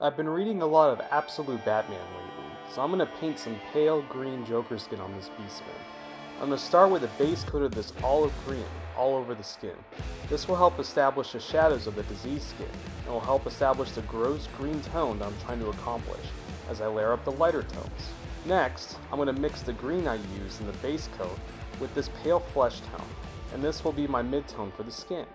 I've been reading a lot of Absolute Batman lately, so I'm going to paint some pale green Joker skin on this Beastman. I'm going to start with a base coat of this olive green all over the skin. This will help establish the shadows of the diseased skin, and will help establish the gross green tone that I'm trying to accomplish as I layer up the lighter tones. Next, I'm going to mix the green I used in the base coat with this pale flesh tone, and this will be my mid-tone for the skin.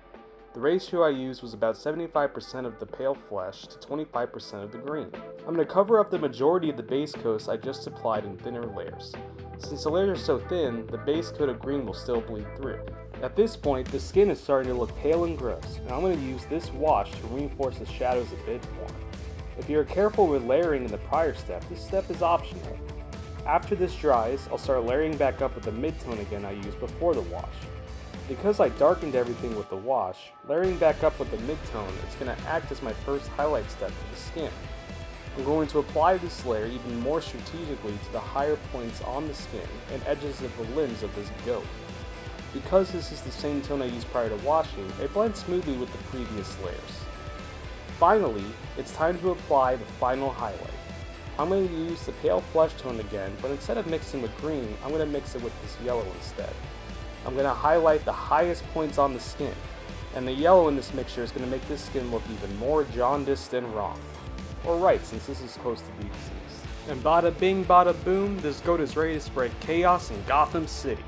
The ratio I used was about 75% of the pale flesh to 25% of the green. I'm going to cover up the majority of the base coats I just applied in thinner layers. Since the layers are so thin, the base coat of green will still bleed through. At this point, the skin is starting to look pale and gross, and I'm going to use this wash to reinforce the shadows a bit more. If you're careful with layering in the prior step, this step is optional. After this dries, I'll start layering back up with the mid-tone again I used before the wash. Because I darkened everything with the wash, layering back up with the mid-tone is going to act as my first highlight step for the skin. I'm going to apply this layer even more strategically to the higher points on the skin and edges of the limbs of this goat. Because this is the same tone I used prior to washing, it blends smoothly with the previous layers. Finally, it's time to apply the final highlight. I'm going to use the pale flesh tone again, but instead of mixing with green, I'm going to mix it with this yellow instead. I'm going to highlight the highest points on the skin, and the yellow in this mixture is going to make this skin look even more jaundiced and wrong. Or right, since this is supposed to be diseased. And bada bing bada boom, this goat is ready to spread chaos in Gotham City.